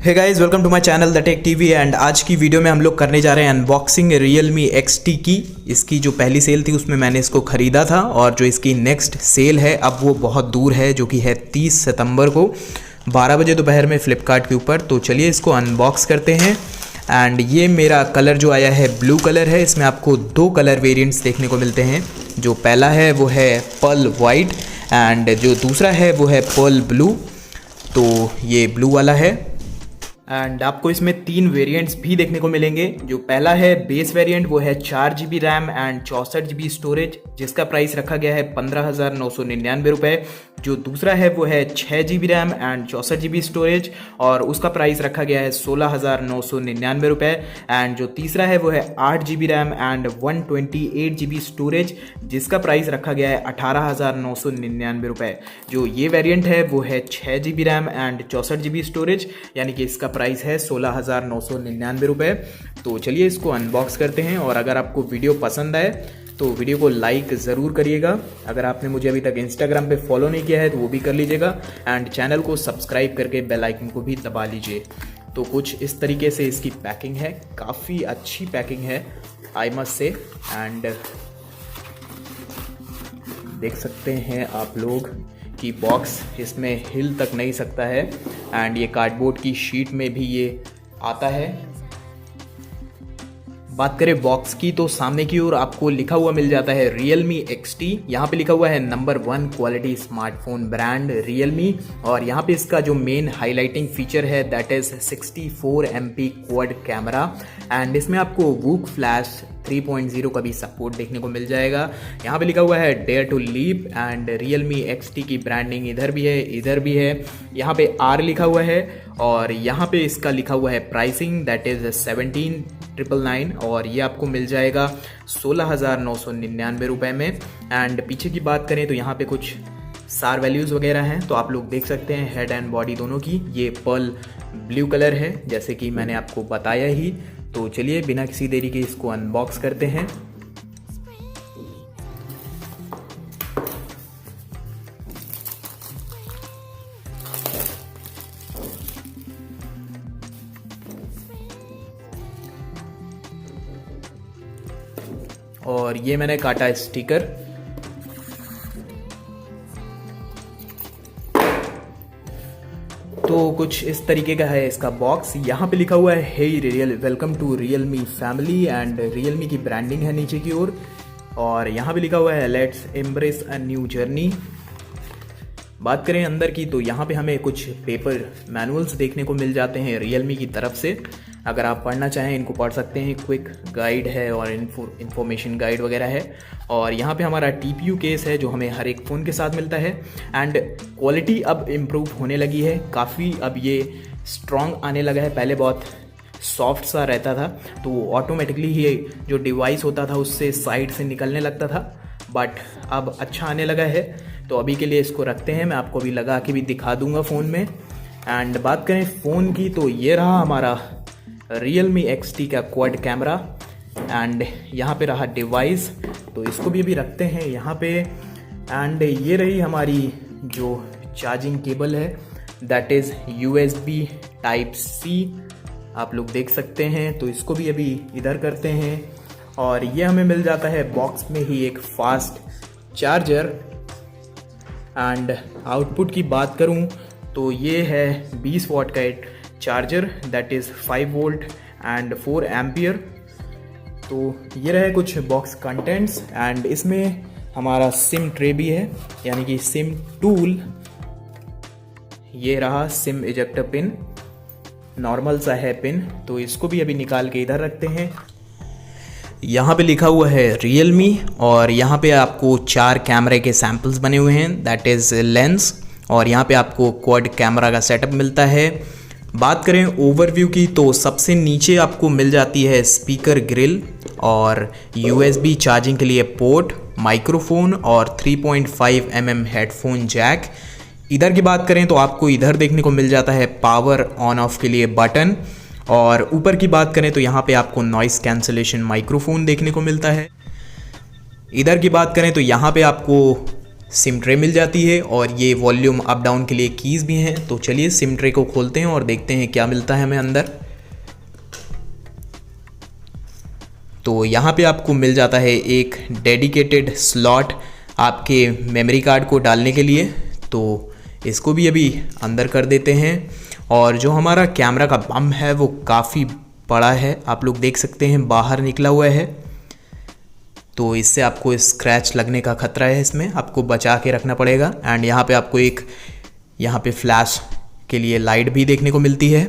Hey guys, welcome to my channel the tech TV. And आज की video में हम लोग करने जा रहे हैं अनबॉक्सिंग Realme XT की। इसकी जो पहली सेल थी उसमें मैंने इसको ख़रीदा था और जो इसकी नेक्स्ट सेल है अब वो बहुत दूर है, जो कि है 30 सितंबर को 12 बजे दोपहर में फ़्लिपकार्ट के ऊपर। तो चलिए इसको अनबॉक्स करते हैं। एंड ये मेरा कलर जो आया है ब्लू कलर है। इसमें आपको दो कलर वेरिएंट्स देखने को मिलते हैं। जो पहला है वो है पर्ल वाइट एंड जो दूसरा है वो है पर्ल ब्लू। तो ये ब्लू वाला है एंड आपको इसमें 3 वेरिएंट्स भी देखने को मिलेंगे। जो पहला है बेस वेरिएंट वो है 4 GB RAM and 64 GB storage, जिसका प्राइस रखा गया है 15,999 रुपये। जो दूसरा है वो है 6 GB RAM and 64 GB storage और उसका प्राइस रखा गया है 16,999 रुपये। एंड जो तीसरा है वो है 8 GB RAM and 128 GB storage, जिसका प्राइस रखा गया है 18,999 रुपये। जो ये वेरिएंट है वो है 6 GB RAM and 64 GB storage, यानी कि इसका प्राइस है 16,999 रुपये। तो चलिए इसको अनबॉक्स करते हैं। और अगर आपको वीडियो पसंद आए तो वीडियो को लाइक ज़रूर करिएगा। अगर आपने मुझे अभी तक इंस्टाग्राम पे फॉलो नहीं किया है तो वो भी कर लीजिएगा एंड चैनल को सब्सक्राइब करके बेल आइकन को भी दबा लीजिए। तो कुछ इस तरीके से इसकी पैकिंग है, काफ़ी अच्छी पैकिंग है आई मस्ट से। एंड देख सकते हैं आप लोग कि बॉक्स इसमें हिल तक नहीं सकता है एंड ये कार्डबोर्ड की शीट में भी ये आता है। बात करें बॉक्स की तो सामने की ओर आपको लिखा हुआ मिल जाता है Realme XT। यहाँ पे लिखा हुआ है number 1 quality smartphone brand Realme। और यहाँ पे इसका जो मेन हाईलाइटिंग फीचर है that is 64 MP quad camera and इसमें आपको वूक फ्लैश 3.0 का भी सपोर्ट देखने को मिल जाएगा। यहाँ पे लिखा हुआ है dare to leap and Realme XT की ब्रांडिंग इधर भी है, इधर भी है। यहाँ पे R लिखा हुआ है और यहाँ पे इसका लिखा हुआ है प्राइसिंग दैट इज 17,999 और ये आपको मिल जाएगा 16,999 रुपये में। एंड पीछे की बात करें तो यहाँ पे कुछ सार वैल्यूज़ वगैरह हैं, तो आप लोग देख सकते हैं हेड एंड बॉडी दोनों की। ये पर्ल ब्लू कलर है जैसे कि मैंने आपको बताया ही। तो चलिए बिना किसी देरी के इसको अनबॉक्स करते हैं। और ये मैंने काटा स्टिकर। तो कुछ इस तरीके का है इसका बॉक्स। यहाँ पे लिखा हुआ है hey welcome to Realme family and Realme की ब्रांडिंग है नीचे की ओर। और यहाँ पे लिखा हुआ है let's embrace a new journey. बात करें अंदर की तो यहाँ पे हमें कुछ पेपर मैनुअल्स देखने को मिल जाते हैं Realme की तरफ से। अगर आप पढ़ना चाहें इनको पढ़ सकते हैं। क्विक गाइड है और इन्फॉर्मेशन गाइड वगैरह है। और यहाँ पे हमारा TPU केस है जो हमें हर एक फ़ोन के साथ मिलता है। एंड क्वालिटी अब इम्प्रूव होने लगी है काफ़ी, अब ये स्ट्रॉन्ग आने लगा है। पहले बहुत सॉफ्ट सा रहता था तो ऑटोमेटिकली ही जो डिवाइस होता था उससे साइड से निकलने लगता था, बट अब अच्छा आने लगा है। तो अभी के लिए इसको रखते हैं, मैं आपको अभी लगा के भी दिखा दूंगा फ़ोन में। एंड बात करें फ़ोन की तो ये रहा हमारा Realme XT का क्वाड कैमरा एंड यहाँ पे रहा डिवाइस, तो इसको भी अभी रखते हैं यहाँ पे। एंड ये रही हमारी जो चार्जिंग केबल है दैट इज़ USB Type-C, आप लोग देख सकते हैं। तो इसको भी अभी इधर करते हैं। और ये हमें मिल जाता है बॉक्स में ही एक फास्ट चार्जर। एंड आउटपुट की बात करूं तो ये है 20 वॉट का एक charger that is 5 volt and 4 ampere. तो ये रहे कुछ बॉक्स कंटेंट्स एंड इसमें हमारा सिम ट्रे भी है, यानी कि सिम टूल। ये रहा सिम इजेक्टर पिन, नॉर्मल सा है पिन, तो इसको भी अभी निकाल के इधर रखते हैं। यहाँ पे लिखा हुआ है Realme और यहाँ पे आपको 4 कैमरे के सैम्पल्स बने हुए हैं दैट इज़ लेंस। और यहाँ पे आपको क्वाड कैमरा का सेटअप मिलता है। बात करें ओवरव्यू की तो सबसे नीचे आपको मिल जाती है स्पीकर ग्रिल और USB चार्जिंग के लिए पोर्ट, माइक्रोफोन और 3.5 mm हेडफोन जैक। इधर की बात करें तो आपको इधर देखने को मिल जाता है पावर ऑन ऑफ के लिए बटन। और ऊपर की बात करें तो यहाँ पे आपको नॉइस कैंसलेशन माइक्रोफोन देखने को मिलता है। इधर की बात करें तो यहाँ पे आपको सिम ट्रे मिल जाती है और ये वॉल्यूम अप डाउन के लिए कीज़ भी हैं। तो चलिए सिम ट्रे को खोलते हैं और देखते हैं क्या मिलता है हमें अंदर। तो यहाँ पे आपको मिल जाता है एक डेडिकेटेड स्लॉट आपके मेमोरी कार्ड को डालने के लिए। तो इसको भी अभी अंदर कर देते हैं। और जो हमारा कैमरा का बम है वो काफ़ी बड़ा है, आप लोग देख सकते हैं बाहर निकला हुआ है। तो इससे आपको स्क्रैच लगने का खतरा है, इसमें आपको बचा के रखना पड़ेगा। एंड यहाँ पे आपको एक यहाँ पे फ्लैश के लिए लाइट भी देखने को मिलती है।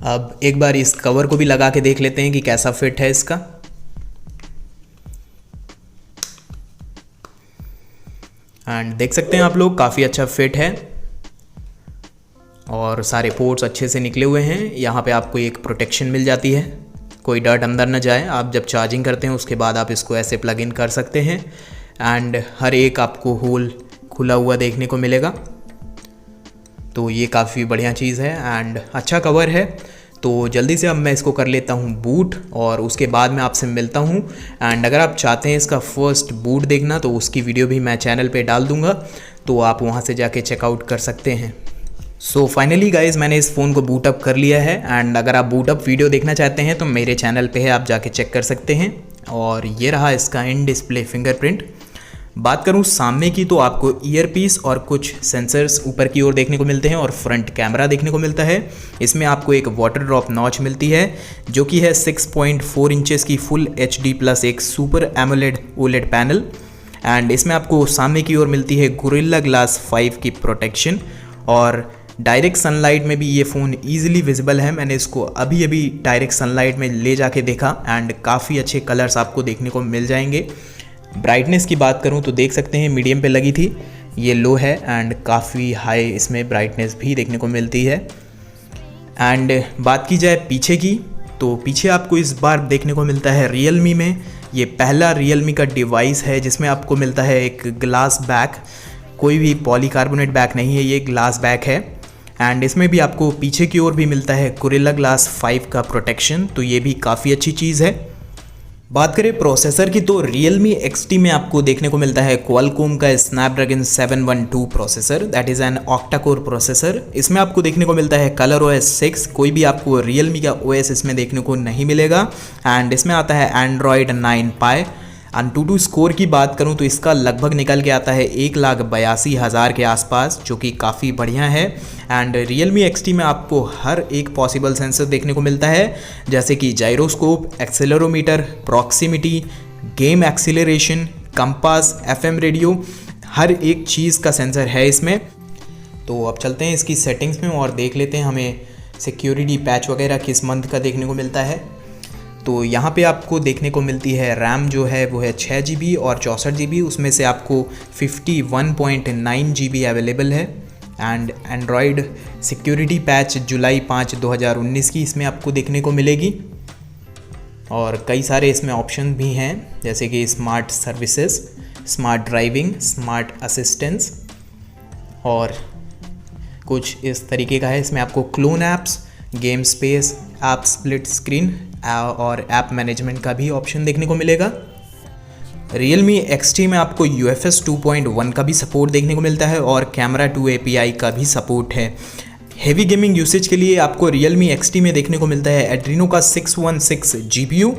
अब एक बार इस कवर को भी लगा के देख लेते हैं कि कैसा फिट है इसका। एंड देख सकते हैं आप लोग काफ़ी अच्छा फिट है और सारे पोर्ट्स अच्छे से निकले हुए हैं। यहाँ पे आपको एक प्रोटेक्शन मिल जाती है, कोई डर्ट अंदर न जाए। आप जब चार्जिंग करते हैं उसके बाद आप इसको ऐसे प्लग इन कर सकते हैं। एंड हर एक आपको होल खुला हुआ देखने को मिलेगा। तो ये काफ़ी बढ़िया चीज़ है एंड अच्छा कवर है। तो जल्दी से अब मैं इसको कर लेता हूँ बूट और उसके बाद मैं आपसे मिलता हूँ। एंड अगर आप चाहते हैं इसका फर्स्ट बूट देखना तो उसकी वीडियो भी मैं चैनल पे डाल दूँगा, तो आप वहाँ से जाके चेकआउट कर सकते हैं। सो फाइनली गाइज मैंने इस फ़ोन को बूट अप कर लिया है। एंड अगर आप बूट अप वीडियो देखना चाहते हैं तो मेरे चैनल पे है, आप जाके चेक कर सकते हैं। और ये रहा इसका इन डिस्प्ले फिंगरप्रिंट। बात करूँ सामने की तो आपको ईयरपीस और कुछ सेंसर्स ऊपर की ओर देखने को मिलते हैं और फ्रंट कैमरा देखने को मिलता है। इसमें आपको एक वाटर ड्रॉप नॉच मिलती है जो कि है 6.4 इंचेस की फुल HD प्लस एक super AMOLED OLED panel. And इसमें आपको सामने की ओर मिलती है गोरिल्ला ग्लास 5 की प्रोटेक्शन और डायरेक्ट सनलाइट में भी ये फ़ोन ईजिली विजिबल है। मैंने इसको अभी डायरेक्ट सनलाइट में ले जाके देखा एंड काफ़ी अच्छे कलर्स आपको देखने को मिल जाएंगे। ब्राइटनेस की बात करूं तो देख सकते हैं मीडियम पे लगी थी, ये लो है एंड काफ़ी हाई इसमें ब्राइटनेस भी देखने को मिलती है। एंड बात की जाए पीछे की तो पीछे आपको इस बार देखने को मिलता है Realme में ये पहला Realme का डिवाइस है जिसमें आपको मिलता है एक ग्लास बैक। कोई भी पॉलीकार्बोनेट बैक नहीं है, ये ग्लास बैक है। एंड इसमें भी आपको पीछे की ओर भी मिलता है गोरिल्ला ग्लास 5 का प्रोटेक्शन, तो ये भी काफ़ी अच्छी चीज़ है। बात करें प्रोसेसर की तो Realme XT में आपको देखने को मिलता है क्वालकॉम का Snapdragon 712 processor, that is an octa core processor. इसमें आपको देखने को मिलता है ColorOS 6, कोई भी आपको Realme का OS इसमें देखने को नहीं मिलेगा। एंड इसमें आता है Android 9 Pie। AnTuTu स्कोर की बात करूं तो इसका लगभग निकल के आता है 1,82,000 के आसपास, जो कि काफ़ी बढ़िया है। एंड Realme XT में आपको हर एक पॉसिबल सेंसर देखने को मिलता है, जैसे कि gyroscope, accelerometer, proximity, game acceleration, compass, FM radio, हर एक चीज़ का सेंसर है इसमें। तो अब चलते हैं इसकी सेटिंग्स में और देख लेते हैं हमें सिक्योरिटी पैच वगैरह किस मंथ का देखने को मिलता है। तो यहाँ पे आपको देखने को मिलती है रैम जो है वो है 6 GB और 64 GB, उसमें से आपको 51.9 GB अवेलेबल है। एंड एंड्रॉयड सिक्योरिटी पैच जुलाई 5, 2019 की इसमें आपको देखने को मिलेगी। और कई सारे इसमें ऑप्शन भी हैं, जैसे कि smart services, smart driving, smart assistance और कुछ इस तरीके का है। इसमें आपको clone apps, game space, app split screen और ऐप मैनेजमेंट का भी ऑप्शन देखने को मिलेगा। Realme XT में आपको UFS 2.1 का भी सपोर्ट देखने को मिलता है और कैमरा 2 API का भी सपोर्ट है। हेवी गेमिंग यूसेज के लिए आपको Realme XT में देखने को मिलता है Adreno का 616 GPU।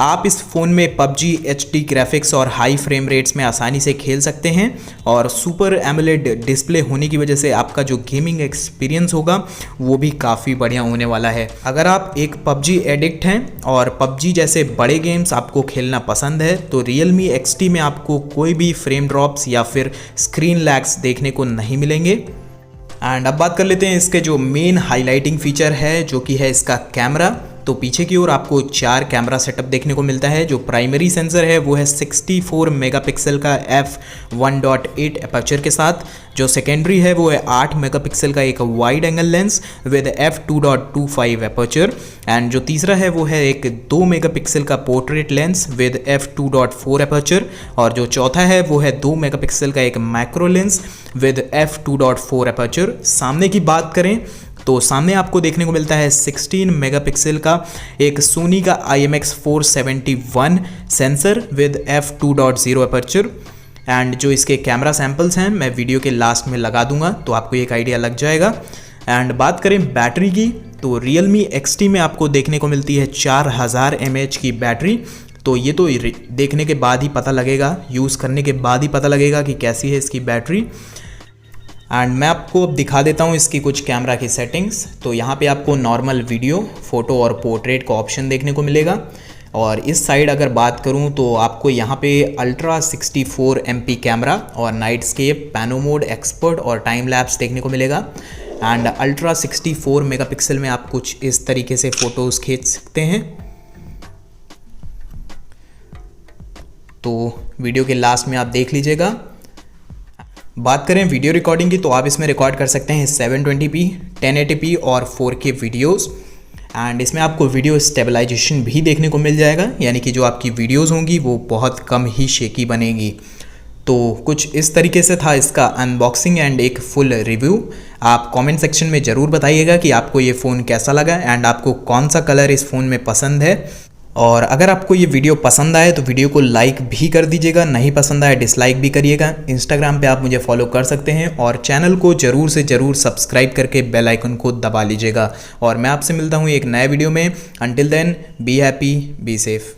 आप इस फ़ोन में PUBG HD ग्राफिक्स और हाई फ्रेम रेट्स में आसानी से खेल सकते हैं और सुपर एमोलेड डिस्प्ले होने की वजह से आपका जो गेमिंग एक्सपीरियंस होगा वो भी काफ़ी बढ़िया होने वाला है। अगर आप एक PUBG एडिक्ट हैं और PUBG जैसे बड़े गेम्स आपको खेलना पसंद है तो Realme XT में आपको कोई भी फ्रेम ड्रॉप्स या फिर स्क्रीन लैग्स देखने को नहीं मिलेंगे। एंड अब बात कर लेते हैं इसके जो मेन हाईलाइटिंग फीचर है, जो कि है इसका कैमरा। तो पीछे की ओर आपको 4 कैमरा सेटअप देखने को मिलता है। जो प्राइमरी सेंसर है वो है 64 मेगापिक्सल का f1.8 एपर्चर के साथ। जो सेकेंडरी है वो है 8 मेगापिक्सल का एक wide angle lens with f2.25 aperture. And जो तीसरा है वो है एक 2 मेगापिक्सल का portrait lens with f2.4 aperture. और जो चौथा है वो है 2 मेगापिक्सल का एक macro lens with f2.4 aperture. सामने की बात करें तो सामने आपको देखने को मिलता है 16 मेगापिक्सल का एक सोनी का IMX471 sensor with f2.0 aperture. And जो इसके कैमरा सैम्पल्स हैं मैं वीडियो के लास्ट में लगा दूंगा, तो आपको एक आइडिया लग जाएगा। एंड बात करें बैटरी की, तो Realme XT में आपको देखने को मिलती है 4000 mAh की बैटरी। तो ये तो देखने के बाद ही पता लगेगा, यूज़ करने के बाद ही पता लगेगा कि कैसी है इसकी बैटरी। एंड मैं आपको अब दिखा देता हूँ इसकी कुछ कैमरा की सेटिंग्स। तो यहाँ पे आपको नॉर्मल वीडियो, फ़ोटो और पोर्ट्रेट का ऑप्शन देखने को मिलेगा। और इस साइड अगर बात करूँ तो आपको यहाँ पे अल्ट्रा 64 MP कैमरा और नाइटस्केप, पैनो मोड, एक्सपर्ट और टाइम लैप्स देखने को मिलेगा। एंड अल्ट्रा 64 मेगापिक्सल में आप कुछ इस तरीके से फ़ोटोज़ खींच सकते हैं। तो वीडियो के लास्ट में आप देख लीजिएगा। बात करें वीडियो रिकॉर्डिंग की, तो आप इसमें रिकॉर्ड कर सकते हैं 720p, 1080p और 4K वीडियोस। एंड इसमें आपको वीडियो स्टेबलाइजेशन भी देखने को मिल जाएगा, यानी कि जो आपकी वीडियोस होंगी वो बहुत कम ही शेकी बनेगी। तो कुछ इस तरीके से था इसका अनबॉक्सिंग एंड एक फुल रिव्यू। आप कमेंट सेक्शन में ज़रूर बताइएगा कि आपको ये फ़ोन कैसा लगा एंड आपको कौन सा कलर इस फ़ोन में पसंद है। और अगर आपको ये वीडियो पसंद आए तो वीडियो को लाइक भी कर दीजिएगा, नहीं पसंद आए डिसलाइक भी करिएगा। इंस्टाग्राम पे आप मुझे फॉलो कर सकते हैं और चैनल को ज़रूर से ज़रूर सब्सक्राइब करके बेल आइकन को दबा लीजिएगा। और मैं आपसे मिलता हूँ एक नए वीडियो में। Until then be happy, be safe.